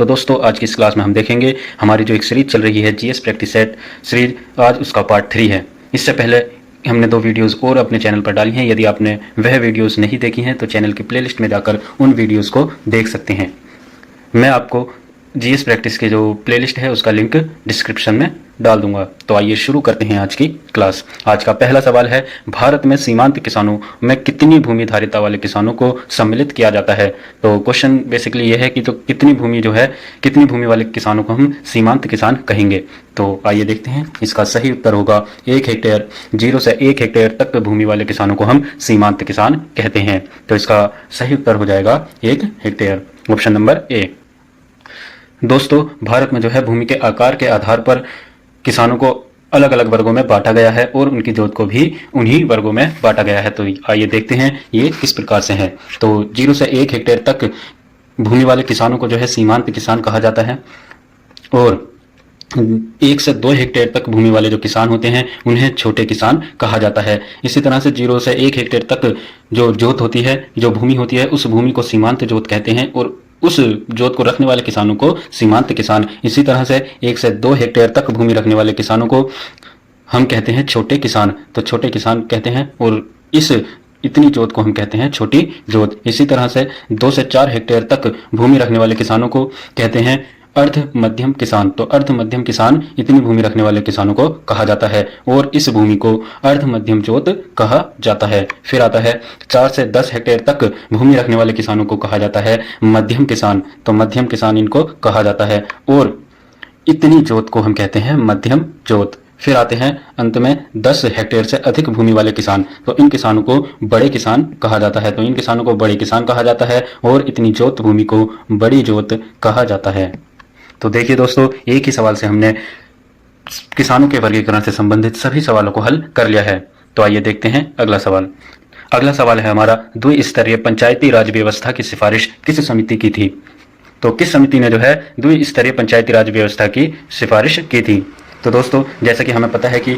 तो दोस्तों आज की इस क्लास में हम देखेंगे हमारी जो एक सीरीज चल रही है जीएस प्रैक्टिस सेट सीरीज, आज उसका पार्ट 3 है। इससे पहले हमने 2 वीडियोस और अपने चैनल पर डाली हैं। यदि आपने वह वीडियोस नहीं देखी हैं तो चैनल की प्लेलिस्ट में जाकर उन वीडियोस को देख सकते हैं। मैं आपको जीएस प्रैक्टिस की जो प्लेलिस्ट है उसका लिंक डिस्क्रिप्शन में डाल दूंगा। तो आइए शुरू करते हैं आज की क्लास। आज का पहला सवाल है, भारत में सीमांत किसानों में कितनी भूमि धारिता वाले किसानों को सम्मिलित किया जाता है। तो क्वेश्चन बेसिकली ये है कि तो कितनी भूमि वाले किसानों को हम सीमांत किसान कहेंगे। तो आइए देखते हैं। इसका सही उत्तर होगा 1 हेक्टेयर, 0 से 1 हेक्टेयर तक भूमि वाले किसानों को हम सीमांत किसान कहते हैं। तो इसका सही उत्तर हो जाएगा 1 हेक्टेयर, ऑप्शन नंबर ए। दोस्तों भारत में जो है भूमि के आकार के आधार पर किसानों को अलग अलग वर्गों में बांटा गया है और उनकी जोत को भी उन्हीं वर्गों में बांटा गया है। तो आइए देखते हैं ये किस प्रकार से है। तो 0 से 1 हेक्टेयर तक भूमि वाले किसानों को जो है सीमांत किसान कहा जाता है और 1 से 2 हेक्टेयर तक भूमि वाले जो किसान होते हैं उन्हें छोटे किसान कहा जाता है। इसी तरह से 0 से 1 हेक्टेयर तक जो जोत होती है, जो भूमि होती है, उस भूमि को सीमांत जोत कहते हैं और उस जोत को रखने वाले किसानों को सीमांत किसान। इसी तरह से 1 से 2 हेक्टेयर तक भूमि रखने वाले किसानों को हम कहते हैं छोटे किसान। तो छोटे किसान कहते हैं और इतनी जोत को हम कहते हैं छोटी जोत। इसी तरह से 2 से 4 हेक्टेयर तक भूमि रखने वाले किसानों को कहते हैं अर्ध मध्यम किसान। तो अर्ध मध्यम किसान इतनी भूमि रखने वाले किसानों को कहा जाता है और इस भूमि को अर्ध मध्यम जोत कहा जाता है। फिर आता है 4 से 10 हेक्टेयर तक भूमि रखने वाले किसानों को कहा जाता है मध्यम किसान। तो मध्यम किसान इनको कहा जाता है और इतनी जोत को हम कहते हैं मध्यम जोत। फिर आते हैं अंत में 10 हेक्टेयर से अधिक भूमि वाले किसान। तो इन किसानों को बड़े किसान कहा जाता है। तो इन किसानों को बड़े किसान कहा जाता है और इतनी जोत भूमि को बड़ी जोत कहा जाता है। तो देखिए दोस्तों, एक ही सवाल से हमने किसानों के वर्गीकरण से संबंधित सभी सवालों को हल कर लिया है। तो आइए देखते हैं अगला सवाल। अगला सवाल है हमारा, द्विस्तरीय पंचायती राज व्यवस्था की सिफारिश किस समिति की थी। तो किस समिति ने जो है द्विस्तरीय पंचायती राज व्यवस्था की सिफारिश की थी। तो दोस्तों जैसा कि हमें पता है कि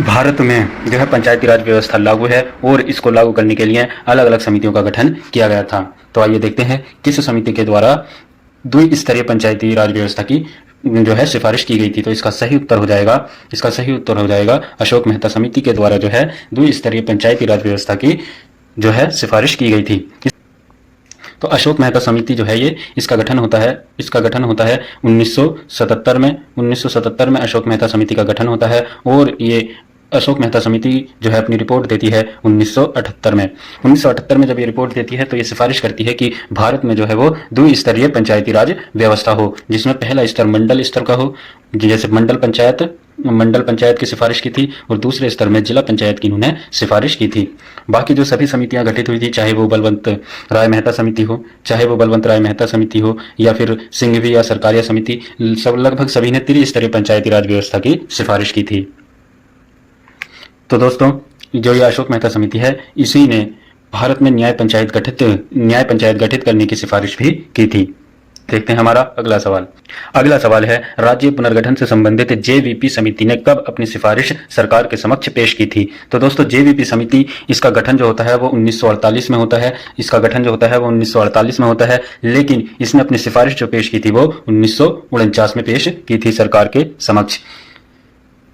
भारत में जो है पंचायती राज व्यवस्था लागू है और इसको लागू करने के लिए अलग अलग समितियों का गठन किया गया था। तो आइए देखते हैं किस समिति के द्वारा द्विस्तरीय पंचायती राज व्यवस्था की जो है सिफारिश की गई थी। तो इसका सही उत्तर हो जाएगा अशोक मेहता समिति के द्वारा जो है द्विस्तरीय पंचायती राज व्यवस्था की जो है सिफारिश की गई थी। तो अशोक मेहता समिति जो है इसका गठन होता है 1977 में अशोक मेहता समिति का गठन होता है और ये अशोक मेहता समिति जो है अपनी रिपोर्ट देती है 1978 में। 1978 में जब ये रिपोर्ट देती है तो ये सिफारिश करती है कि भारत में जो है वो द्विस्तरीय पंचायती राज व्यवस्था हो, जिसमें पहला स्तर मंडल स्तर का हो, जैसे मंडल पंचायत की सिफारिश की थी और दूसरे स्तर में जिला पंचायत की इन्होंने सिफारिश की थी। बाकी जो सभी समितियां गठित हुई थी, चाहे वो बलवंत राय मेहता समिति हो या फिर सिंघवी या सरकारिया समिति, सब लगभग सभी ने त्रिस्तरीय पंचायती राज व्यवस्था की सिफारिश की थी। तो दोस्तों जो ये अशोक मेहता समिति है, इसी ने भारत में न्याय पंचायत गठित करने की सिफारिश भी की थी। देखते हैं हमारा अगला सवाल है, राज्य पुनर्गठन से संबंधित जेवीपी समिति ने कब अपनी सिफारिश सरकार के समक्ष पेश की थी। तो दोस्तों जेवीपी समिति, इसका गठन जो होता है वो 1948 में होता है, लेकिन इसने अपनी सिफारिश जो पेश की थी वो 1949 में पेश की थी सरकार के समक्ष।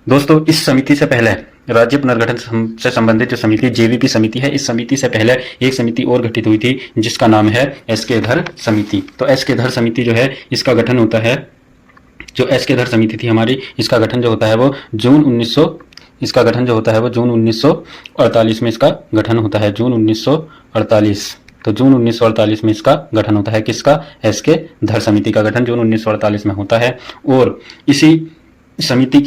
दोस्तों इस समिति से पहले, राज्य पुनर्गठन से संबंधित जो समिति जेवीपी समिति है, इस समिति से पहले एक समिति और गठित हुई थी जिसका नाम है एसके धर समिति। तो एसके धर समिति जो है इसका गठन होता है, जो एसके धर समिति थी हमारी, इसका गठन जो होता है वो जून 1948 में इसका गठन होता है, जून 1948। तो जून 1948 में इसका गठन होता है, किसका, एसके धर समिति का गठन जून 1948 में होता है। और इसी समिति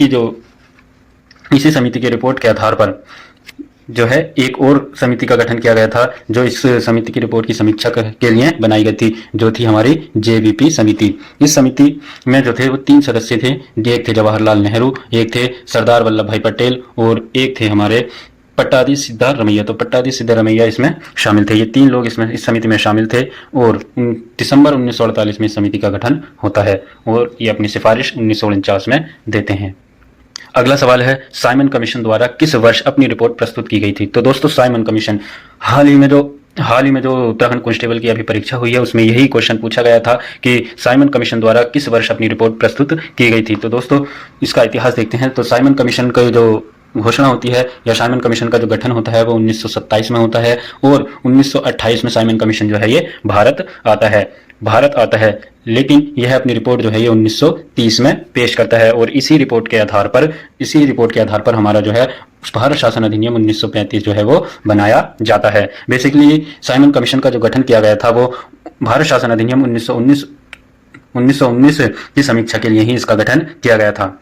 की रिपोर्ट के आधार पर जो है एक और समिति का गठन किया गया था जो इस समिति की रिपोर्ट की समीक्षा के लिए बनाई गई थी, जो थी हमारी जेवीपी समिति। इस समिति में जो थे वो 3 सदस्य थे, एक थे जवाहरलाल नेहरू, एक थे सरदार वल्लभ भाई पटेल और एक थे हमारे पट्टाभी सिद्धारमैया। तो पट्टाभी सिद्धारमैया इसमें शामिल थे। ये 3 लोग इस समिति में शामिल थे और दिसंबर 1948 में इस समिति का गठन होता है और ये अपनी सिफारिश 1949 में देते हैं। अगला सवाल है, साइमन कमीशन द्वारा किस वर्ष अपनी रिपोर्ट प्रस्तुत की गई थी। तो दोस्तों साइमन कमीशन हाल ही में जो हाल ही में जो उत्तराखंड कांस्टेबल की अभी परीक्षा हुई है उसमें यही क्वेश्चन पूछा गया था कि साइमन कमीशन द्वारा किस वर्ष अपनी रिपोर्ट प्रस्तुत की गई थी। तो दोस्तों इसका इतिहास देखते हैं। तो साइमन कमीशन का जो घोषणा होती है या साइमन कमीशन का जो गठन होता है वो 1927 में होता है और 1928 में साइमन कमीशन जो है ये भारत आता है। लेकिन यह अपनी रिपोर्ट जो है ये 1930 में पेश करता है और इसी रिपोर्ट के आधार पर हमारा जो है भारत शासन अधिनियम 1935 जो है वो बनाया जाता है। बेसिकली साइमन कमीशन का जो गठन किया गया था वो भारत शासन अधिनियम 1919 की समीक्षा के लिए ही इसका गठन किया गया था।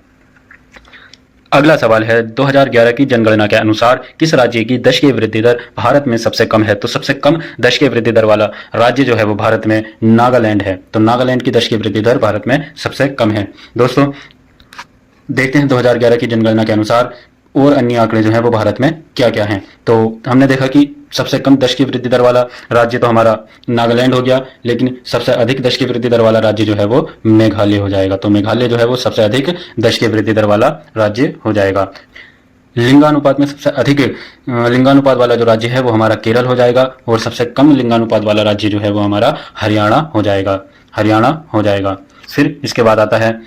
अगला सवाल है 2011 की जनगणना के अनुसार किस राज्य की दशकीय वृद्धि दर भारत में सबसे कम है। तो सबसे कम दशकीय वृद्धि दर वाला राज्य जो है वो भारत में नागालैंड है। तो नागालैंड की दशकीय वृद्धि दर भारत में सबसे कम है। दोस्तों देखते हैं 2011 की जनगणना के अनुसार और अन्य आंकड़े जो है वो भारत में क्या क्या हैं। तो हमने देखा कि सबसे कम दशकीय वृद्धि दर वाला राज्य तो हमारा नागालैंड हो गया, लेकिन सबसे अधिक दशकीय वृद्धि दर वाला राज्य जो है वो मेघालय हो जाएगा। तो मेघालय जो है वो सबसे अधिक दशकीय वृद्धि दर वाला राज्य हो जाएगा। लिंगानुपात में सबसे अधिक लिंगानुपात वाला जो राज्य है वो हमारा केरल हो जाएगा और सबसे कम लिंगानुपात वाला राज्य जो है वो हमारा हरियाणा हो जाएगा। फिर इसके बाद आता है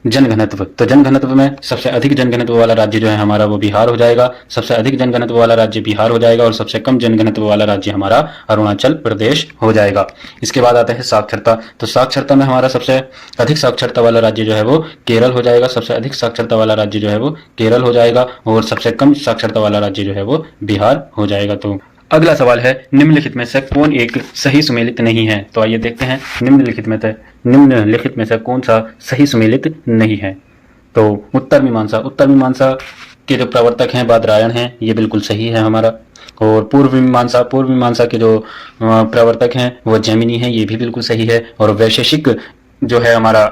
जनघनत्व। तो जनघनत्व में सबसे अधिक जनघनत्व वाला राज्य जो है हमारा वो बिहार हो जाएगा। सबसे अधिक जनघनत्व वाला राज्य बिहार हो जाएगा और सबसे कम जनघनत्व वाला राज्य हमारा अरुणाचल प्रदेश हो जाएगा। इसके बाद आता है साक्षरता। तो साक्षरता में हमारा सबसे अधिक साक्षरता वाला राज्य जो है वो केरल हो जाएगा। सबसे अधिक साक्षरता वाला राज्य जो है वो केरल हो जाएगा और सबसे कम साक्षरता वाला राज्य जो है वो बिहार हो जाएगा। तो अगला सवाल है निम्नलिखित में से कौन एक सही सुमेलित नहीं है। तो आइए देखते हैं निम्नलिखित में से कौन सा सही सुमेलित नहीं है। तो उत्तर मीमांसा के जो प्रवर्तक हैं बादरायण हैं, ये बिल्कुल सही है हमारा। और पूर्व मीमांसा के जो प्रवर्तक हैं वो जैमिनी हैं, ये भी बिल्कुल सही है। और वैशेषिक जो है हमारा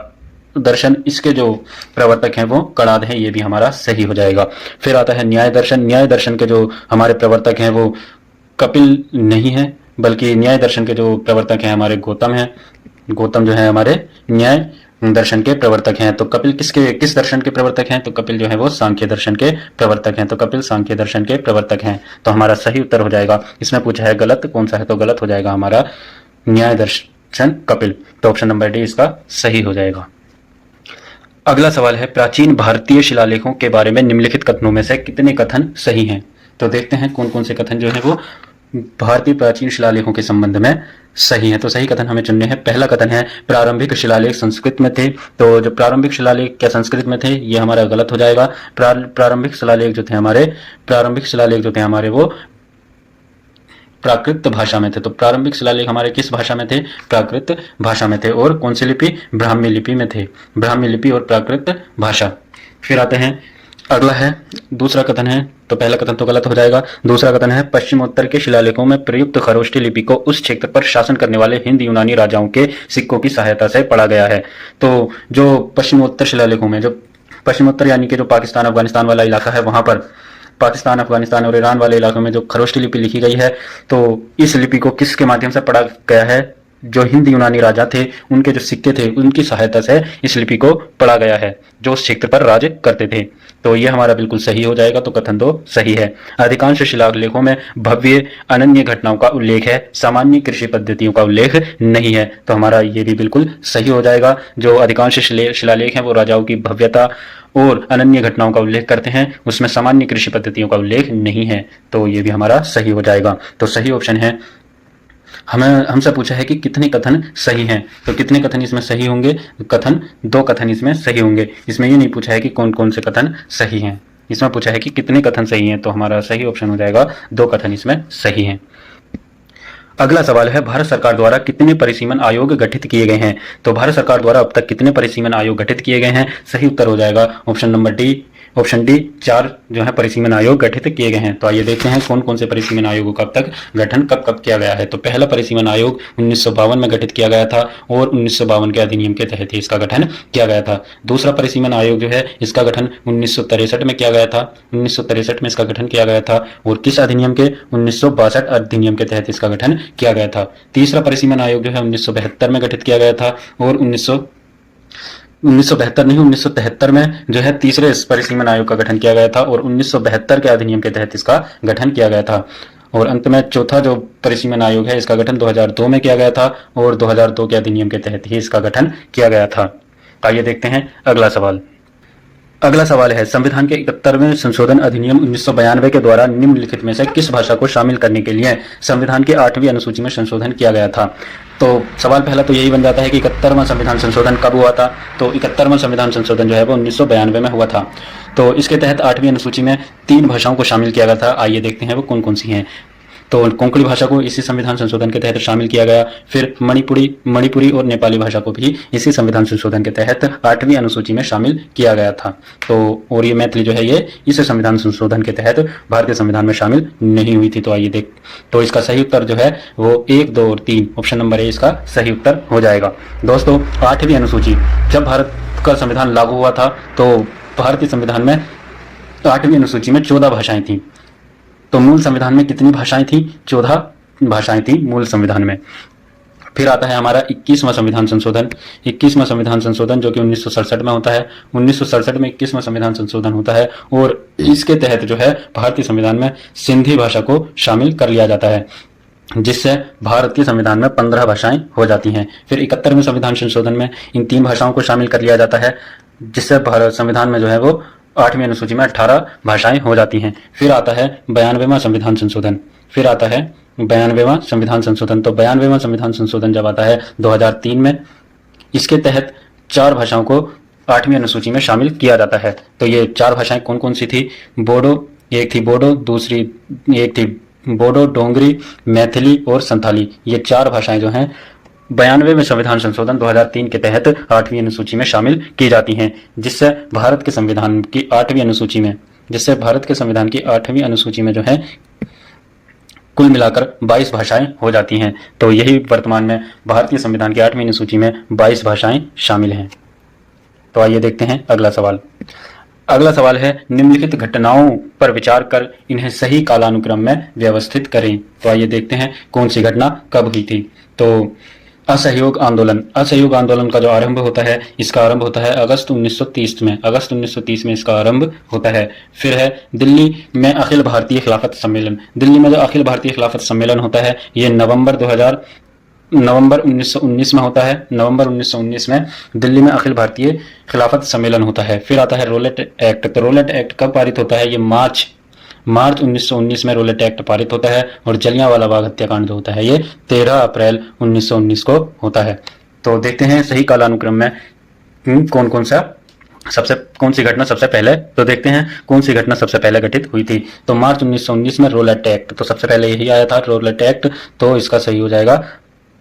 दर्शन, इसके जो प्रवर्तक हैं वो कणाद हैं, ये भी हमारा सही हो जाएगा। फिर आता है न्याय दर्शन के जो हमारे प्रवर्तक हैं वो कपिल नहीं है, बल्कि न्याय दर्शन के जो प्रवर्तक हैं हमारे गौतम जो है हमारे न्याय दर्शन के प्रवर्तक हैं। तो कपिल किस दर्शन के प्रवर्तक हैं। तो कपिल जो है वो सांख्य दर्शन के प्रवर्तक हैं। तो कपिल सांख्य दर्शन के प्रवर्तक हैं। तो हमारा सही उत्तर हो जाएगा। इसमें पूछा है गलत कौन सा है, तो गलत हो जाएगा हमारा न्याय दर्शन कपिल। तो ऑप्शन नंबर डी इसका सही हो जाएगा। अगला सवाल है प्राचीन भारतीय शिलालेखों के बारे में निम्नलिखित कथनों में से कितने कथन सही हैं। तो देखते हैं कौन कौन से कथन जो है वो भारतीय प्राचीन शिलालेखों के संबंध में सही है। तो सही कथन हमें चुनने हैं। पहला कथन है प्रारंभिक शिलालेख संस्कृत में थे। तो जो प्रारंभिक शिलालेख क्या संस्कृत में थे, ये हमारा गलत हो जाएगा। प्रारंभिक शिलालेख जो थे हमारे वो प्राकृत भाषा में थे। तो प्रारंभिक शिलालेख हमारे किस भाषा में थे, प्राकृत भाषा में थे। और कौन सी लिपि, ब्राह्मी लिपि में थे, ब्राह्मी लिपि और प्राकृत भाषा। फिर आते हैं अगला है दूसरा कथन है। तो पहला कथन तो गलत हो जाएगा। दूसरा कथन है पश्चिमोत्तर के शिलालेखों में प्रयुक्त खरोष्ठी लिपि को उस क्षेत्र पर शासन करने वाले हिंद यूनानी राजाओं के सिक्कों की सहायता से पढ़ा गया है। तो जो पश्चिमोत्तर शिलालेखों में, जो पश्चिमोत्तर यानी कि जो पाकिस्तान अफगानिस्तान वाला इलाका है, वहां पर पाकिस्तान अफगानिस्तान और ईरान वाले इलाकों में जो खरोष्ठी लिपि लिखी गई है, तो इस लिपि को किसके माध्यम से पढ़ा गया है, जो हिंद यूनानी राजा थे उनके जो सिक्के थे उनकी सहायता से इस लिपि को पढ़ा गया है, जो उस क्षेत्र पर राज करते थे। तो ये हमारा बिल्कुल सही हो जाएगा। तो कथन 2 सही है। अधिकांश शिलालेखों में भव्य अनन्य घटनाओं का उल्लेख है, सामान्य कृषि पद्धतियों का उल्लेख नहीं है। तो हमारा ये भी बिल्कुल सही हो जाएगा। जो अधिकांश शिलालेख हैं वो राजाओं की भव्यता और अनन्य घटनाओं का उल्लेख करते हैं, उसमें सामान्य कृषि पद्धतियों का उल्लेख नहीं है। तो ये भी हमारा सही हो जाएगा। तो सही ऑप्शन है। हमसे पूछा है कि कितने कथन सही हैं, तो कितने कथन इसमें सही होंगे, कथन 2 कथन इसमें सही होंगे। इसमें ये नहीं पूछा है कि कौन कौन से कथन सही हैं, इसमें पूछा है कि कितने कथन सही हैं। तो हमारा सही ऑप्शन हो जाएगा 2 कथन इसमें सही हैं। अगला सवाल है भारत सरकार द्वारा कितने परिसीमन आयोग गठित किए गए हैं। तो भारत सरकार द्वारा अब तक कितने परिसीमन आयोग गठित किए गए हैं। सही उत्तर हो जाएगा option number D, option D 4 जो है परिसीमन आयोग गठित किए गए हैं। तो आइए देखते हैं कौन कौन से परिसीमन आयोगों का अब तक गठन कब किया गया है। तो पहला परिसीमन आयोग 1952 में गठित किया गया था और 1952 के अधिनियम के तहत ही इसका गठन किया गया था। दूसरा परिसीमन आयोग जो है इसका गठन 1963 में किया गया था, 1963 में इसका गठन किया गया था। और किस अधिनियम के, 1962 अधिनियम के तहत इसका गठन किया गया था। तीसरा परिसीमन आयोग जो है 1972 में गठित किया गया था और 1973 में जो है तीसरे परिसीमन आयोग का गठन किया गया था और 1972 के अधिनियम के तहत इसका गठन किया गया था। और अंत में चौथा जो परिसीमन आयोग है इसका गठन 2002 में किया गया था और 2002 के अधिनियम के तहत ही इसका गठन किया गया था। आइए देखते हैं अगला सवाल। अगला सवाल है, संविधान के 71वें संशोधन अधिनियम 1992 के द्वारा निम्नलिखित में से किस भाषा को शामिल करने के लिए संविधान की 8वीं अनुसूची में संशोधन किया गया था। तो सवाल पहला तो यही बन जाता है कि 71वां संविधान संशोधन कब हुआ था। तो 71वां संविधान संशोधन जो है वो 1992 में हुआ था। तो इसके तहत 8वीं अनुसूची में 3 भाषाओं को शामिल किया गया था। आइए देखते हैं वो कौन कौन सी हैं। तो कोंकणी भाषा को इसी संविधान संशोधन के तहत शामिल किया गया। फिर मणिपुरी और नेपाली भाषा को भी इसी संविधान संशोधन के तहत 8वीं अनुसूची में शामिल किया गया था। तो और ये मैथिली जो है ये इस संविधान संशोधन के तहत भारतीय संविधान में शामिल नहीं हुई थी। तो आइए देख, तो इसका सही उत्तर जो है वो 1, 2 और 3 ऑप्शन नंबर ए इसका सही उत्तर हो जाएगा। दोस्तों 8वीं अनुसूची जब भारत का संविधान लागू हुआ था तो भारतीय संविधान में 8वीं अनुसूची में 14 भाषाएं थी। तो मूल संविधान में कितनी भाषाएं थी? 14 भाषाएं थी मूल संविधान में। फिर आता है हमारा 21वां संविधान संशोधन। 21वां संविधान संशोधन जो कि 1967 में होता है। 1967 में 21वां संविधान संशोधन होता है और इसके तहत जो है भारतीय संविधान में सिंधी भाषा को शामिल कर लिया जाता है, जिससे भारतीय संविधान में 15 भाषाएं हो जाती हैं। फिर 71वें संविधान संशोधन में इन 3 भाषाओं को शामिल कर लिया जाता है, जिससे भारत संविधान में जो है वो 8वीं अनुसूची में 18 भाषाएं हो जाती हैं। फिर आता है 92वां संविधान संशोधन। फिर आता है 92वां संविधान संशोधन। तो 92वां संविधान संशोधन जब आता है 2003 में, इसके तहत 4 भाषाओं को 8वीं अनुसूची में शामिल किया जाता है। तो ये 4 भाषाएं कौन कौन सी थी? बोडो, एक थी बोडो, दूसरी एक थी बोडो, डोंगरी, मैथिली और संथाली। ये 4 भाषाएं जो हैं 92वें संविधान संशोधन 2003 के तहत 8वीं अनुसूची में शामिल की जाती हैं, जिससे भारत के संविधान की 8वीं अनुसूची में जो है कुल मिलाकर 22 भाषाएं हो जाती हैं। तो यही वर्तमान में भारतीय संविधान की 8वीं अनुसूची में 22 भाषाएं शामिल हैं। तो आइए देखते हैं अगला सवाल। अगला सवाल है, निम्नलिखित घटनाओं पर विचार कर इन्हें सही कालानुक्रम में व्यवस्थित करें। तो आइए देखते हैं कौन सी घटना कब हुई थी। तो असहयोग आंदोलन। असहयोग आंदोलन का जो आरंभ होता है, इसका आरंभ होता है अगस्त 1930 में। अगस्त 1930 में इसका आरंभ होता है। फिर है दिल्ली में अखिल भारतीय खिलाफत सम्मेलन। दिल्ली में जो अखिल भारतीय खिलाफत सम्मेलन होता है ये नवंबर 1919 में होता है। नवंबर 1919 में दिल्ली में अखिल भारतीय खिलाफत सम्मेलन होता है। फिर आता है रोलेट एक्ट। तो रोलेट एक्ट कब पारित होता है? ये मार्च 1919 में रोलेट एक्ट पारित होता है। और जलियांवाला बाग हत्याकांड जो होता है ये 13 अप्रैल 1919 को होता है। तो देखते हैं सही कालानुक्रम में कौन सी घटना सबसे पहले, तो देखते हैं कौन सी घटना सबसे पहले घटित हुई थी। तो मार्च 1919 में रोलेट एक्ट, तो सबसे पहले यही आया था रोलेट एक्ट। तो इसका सही हो जाएगा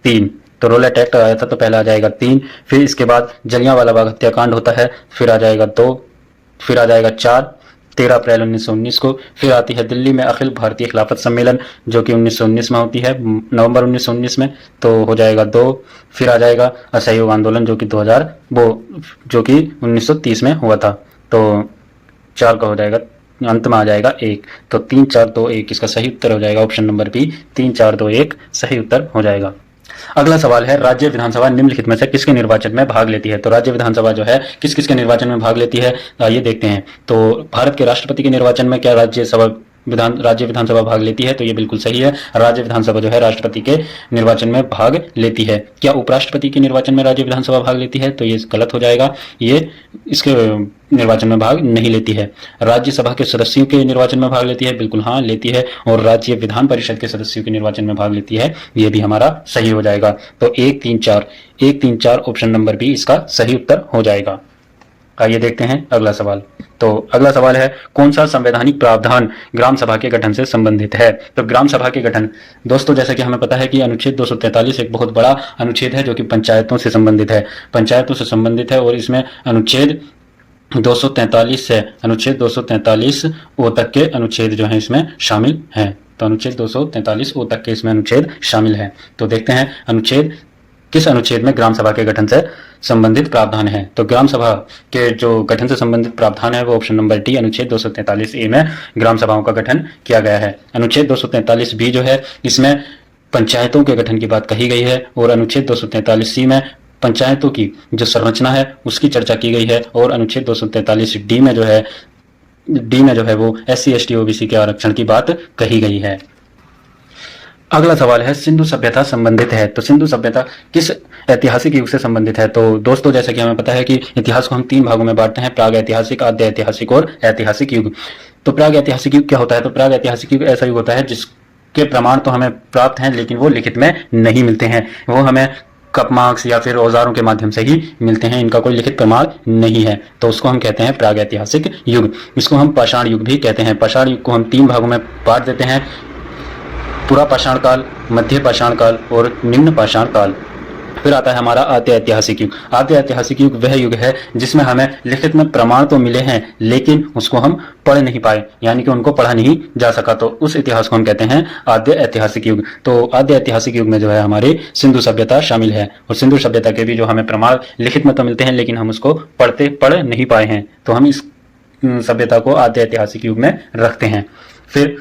3। तो रोलेट एक्ट आया था तो पहला आ जाएगा 3। फिर इसके बाद जलियांवाला बाग हत्याकांड होता है, फिर आ जाएगा 2, फिर आ जाएगा 4, 13 अप्रैल 1919 को। फिर आती है दिल्ली में अखिल भारतीय खिलाफत सम्मेलन जो कि 1919 में होती है, नवंबर 1919 में, तो हो जाएगा 2। फिर आ जाएगा असहयोग आंदोलन जो कि 1930 में हुआ था। तो 4 का हो जाएगा, अंत में आ जाएगा 1। तो 3, 4, 2, 1 इसका सही उत्तर हो जाएगा ऑप्शन नंबर बी। 3, 4, 2, 1 सही उत्तर हो जाएगा। अगला सवाल है, राज्य विधानसभा निम्नलिखित में से किसके निर्वाचन में भाग लेती है। तो राज्य विधानसभा जो है किस किस के निर्वाचन में भाग लेती है, आइए देखते हैं। तो भारत के राष्ट्रपति के निर्वाचन में क्या राज्य विधानसभा भाग लेती है? तो ये बिल्कुल सही है। राज्य विधानसभा जो है राष्ट्रपति के निर्वाचन में भाग लेती है। क्या उपराष्ट्रपति के निर्वाचन में राज्य विधानसभा भाग लेती है? तो ये गलत हो जाएगा, ये इसके निर्वाचन में भाग नहीं लेती है। राज्यसभा के सदस्यों के निर्वाचन में भाग लेती है? बिल्कुल हाँ लेती है। और राज्य विधान परिषद के सदस्यों के निर्वाचन में भाग लेती है, ये भी हमारा सही हो जाएगा। तो 1, 3, 4 ऑप्शन नंबर बी इसका सही उत्तर हो जाएगा। आइए देखते हैं अगला सवाल। तो अगला सवाल है, कौन सा संवैधानिक प्रावधान ग्राम सभा के गठन से संबंधित है। तो ग्राम सभा के गठन, दोस्तों जैसा कि हमें पता है कि अनुच्छेद 243 एक बहुत बड़ा अनुच्छेद है जो कि पंचायतों से संबंधित है। और इसमें अनुच्छेद 243 ओ तक के अनुच्छेद जो है इसमें शामिल हैं। तो अनुच्छेद 243 ओ तक के इसमें अनुच्छेद शामिल हैं। तो देखते हैं किस अनुच्छेद में ग्राम सभा के गठन से संबंधित प्रावधान है। तो ग्राम सभा के जो गठन से संबंधित प्रावधान है वो ऑप्शन नंबर डी अनुच्छेद 243 ए में ग्राम सभाओं का गठन किया गया है। अनुच्छेद 243 बी जो है इसमें पंचायतों के गठन की बात कही गई है। और अनुच्छेद 243 सी में पंचायतों की जो संरचना है उसकी चर्चा की गई है। और अनुच्छेद 243 डी में जो है वो SC ST OBC के आरक्षण की बात कही गई है। अगला सवाल है सिंधु सभ्यता संबंधित है, तो सिंधु सभ्यता किस ऐतिहासिक युग से संबंधित है। तो दोस्तों जैसा कि हमें पता है कि इतिहास को हम 3 भागों में बांटते हैं, प्राग ऐतिहासिक, आद्य ऐतिहासिक और ऐतिहासिक युग। तो प्राग ऐतिहासिक युग क्या होता है, तो प्राग ऐतिहासिक युग ऐसा युग होता है जिसके प्रमाण तो हमें प्राप्त हैं लेकिन वो लिखित में नहीं मिलते हैं, वो हमें कप मार्क्स या फिर औजारों के माध्यम से ही मिलते हैं, इनका कोई लिखित प्रमाण नहीं है, तो उसको हम कहते हैं प्राग ऐतिहासिक युग। इसको हम पाषाण युग भी कहते हैं। पाषाण युग को हम 3 भागों में बांट देते हैं, पूरा पाषाण काल, मध्य पाषाण काल और निम्न पाषाण काल। फिर आता है हमारा आद्य ऐतिहासिक युग। आद्य ऐतिहासिक युग वह युग है जिसमें हमें लिखित में प्रमाण तो मिले हैं लेकिन उसको हम पढ़ नहीं पाए, यानी कि उनको पढ़ा नहीं जा सका, तो उस इतिहास को हम कहते हैं आद्य ऐतिहासिक युग। तो आद्य ऐतिहासिक युग में जो है हमारी सिंधु सभ्यता शामिल है, और सिंधु सभ्यता के भी जो हमें प्रमाण लिखित में तो मिलते हैं लेकिन हम उसको पढ़ नहीं पाए हैं, तो हम इस सभ्यता को आद्य ऐतिहासिक युग में रखते हैं। फिर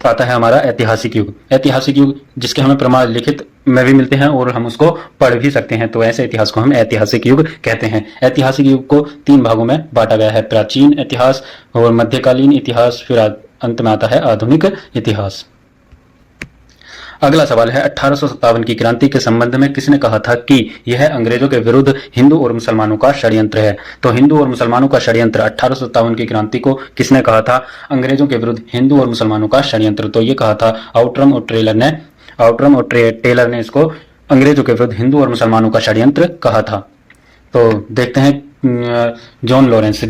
आता है हमारा ऐतिहासिक युग। ऐतिहासिक युग जिसके हमें प्रमाण लिखित में भी मिलते हैं और हम उसको पढ़ भी सकते हैं, तो ऐसे इतिहास को हम ऐतिहासिक युग कहते हैं। ऐतिहासिक युग को 3 भागों में बांटा गया है, प्राचीन इतिहास और मध्यकालीन इतिहास, फिर अंत में आता है आधुनिक इतिहास। अगला सवाल है 1857 की क्रांति के संबंध में किसने कहा था कि यह अंग्रेजों के विरुद्ध हिंदू और मुसलमानों का षड्यंत्र है। तो हिंदू और मुसलमानों का षड्यंत्र 1857 की क्रांति को किसने कहा था, अंग्रेजों के विरुद्ध हिंदू और मुसलमानों का षड्यंत्र। तो ये कहा था आउटरम और टेलर ने इसको अंग्रेजों के विरुद्ध हिंदू और मुसलमानों का षड्यंत्र कहा था। तो देखते हैं जॉन लॉरेंस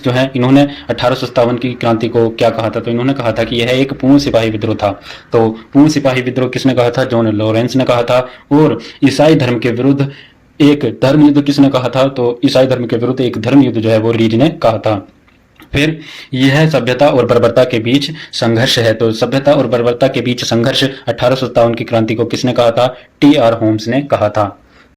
जो है, इन्होंने 1857 की क्रांति को क्या कहा था, तो इन्होंने कहा था कि यह एक पूर्ण सिपाही विद्रोह था। तो पूर्ण सिपाही विद्रोह किसने कहा था, जॉन लॉरेंस ने कहा था। और ईसाई धर्म के विरुद्ध एक धर्म युद्ध किसने कहा था, तो ईसाई धर्म के विरुद्ध एक धर्म युद्ध जो है वो रीड ने कहा था। फिर यह सभ्यता और बर्बरता के बीच संघर्ष है, तो सभ्यता और बर्बरता के बीच संघर्ष 1857 की क्रांति को किसने कहा था, टी आर होम्स ने कहा था।